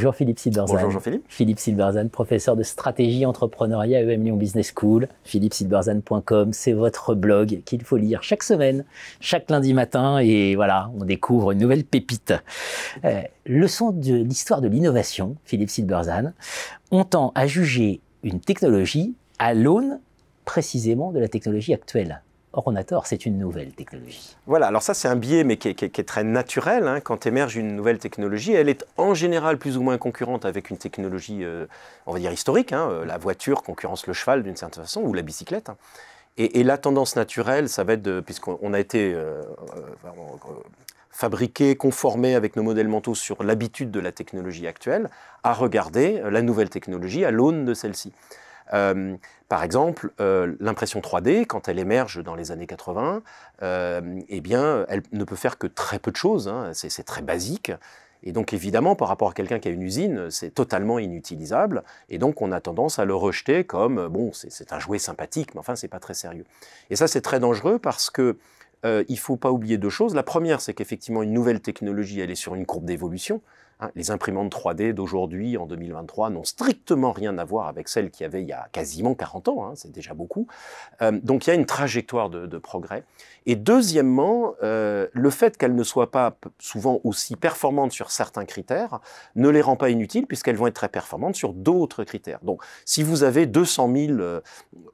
Bonjour Philippe Silberzan. Bonjour Jean-Philippe. Philippe Silberzan, professeur de stratégie entrepreneuriat à EM Lyon Business School. philippsilberzan.com, c'est votre blog qu'il faut lire chaque semaine, chaque lundi matin. Et voilà, on découvre une nouvelle pépite. Leçon de l'histoire de l'innovation, Philippe Silberzan. On tend à juger une technologie à l'aune précisément de la technologie actuelle. Or, on a tort, c'est une nouvelle technologie. Voilà, alors ça c'est un biais, mais qui est très naturel. Hein. Quand émerge une nouvelle technologie, elle est en général plus ou moins concurrente avec une technologie, on va dire historique. Hein. La voiture concurrence le cheval d'une certaine façon, ou la bicyclette. Hein. Et la tendance naturelle, ça va être, puisqu'on a été fabriqué, conformé avec nos modèles mentaux sur l'habitude de la technologie actuelle, à regarder la nouvelle technologie à l'aune de celle-ci. Par exemple, l'impression 3D, quand elle émerge dans les années 80, eh bien, elle ne peut faire que très peu de choses, hein, c'est très basique. Et donc évidemment, par rapport à quelqu'un qui a une usine, c'est totalement inutilisable. Et donc on a tendance à le rejeter comme, bon, c'est un jouet sympathique, mais enfin, c'est pas très sérieux. Et ça, c'est très dangereux parce que il ne faut pas oublier deux choses. La première, c'est qu'effectivement, une nouvelle technologie, elle est sur une courbe d'évolution. Les imprimantes 3D d'aujourd'hui, en 2023, n'ont strictement rien à voir avec celles qu'il y avait il y a quasiment 40 ans, hein, c'est déjà beaucoup. Donc il y a une trajectoire de progrès. Et deuxièmement, le fait qu'elles ne soient pas souvent aussi performantes sur certains critères ne les rend pas inutiles puisqu'elles vont être très performantes sur d'autres critères. Donc si vous avez 200 000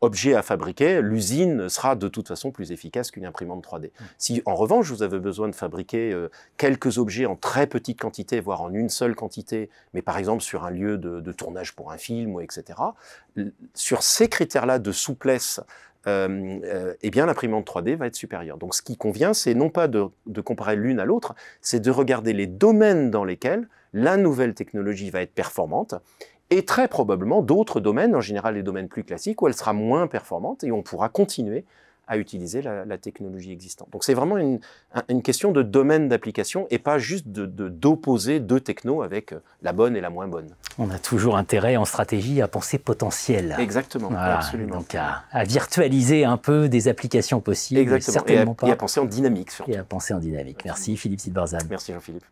objets à fabriquer, l'usine sera de toute façon plus efficace qu'une imprimante 3D. Si en revanche vous avez besoin de fabriquer quelques objets en très petite quantité, voire en une seule quantité, mais par exemple sur un lieu de tournage pour un film, etc., sur ces critères-là de souplesse, eh bien l'imprimante 3D va être supérieure. Donc ce qui convient, c'est non pas de comparer l'une à l'autre, c'est de regarder les domaines dans lesquels la nouvelle technologie va être performante, et très probablement d'autres domaines, en général les domaines plus classiques, où elle sera moins performante, et on pourra continuer à utiliser la technologie existante. Donc c'est vraiment une question de domaine d'application et pas juste d'opposer deux technos avec la bonne et la moins bonne. On a toujours intérêt en stratégie à penser potentiel. Exactement, voilà, absolument. Donc à virtualiser un peu des applications possibles. Exactement, certainement et à penser en dynamique surtout. Et à penser en dynamique. Merci Philippe Silberzan. Merci Jean-Philippe.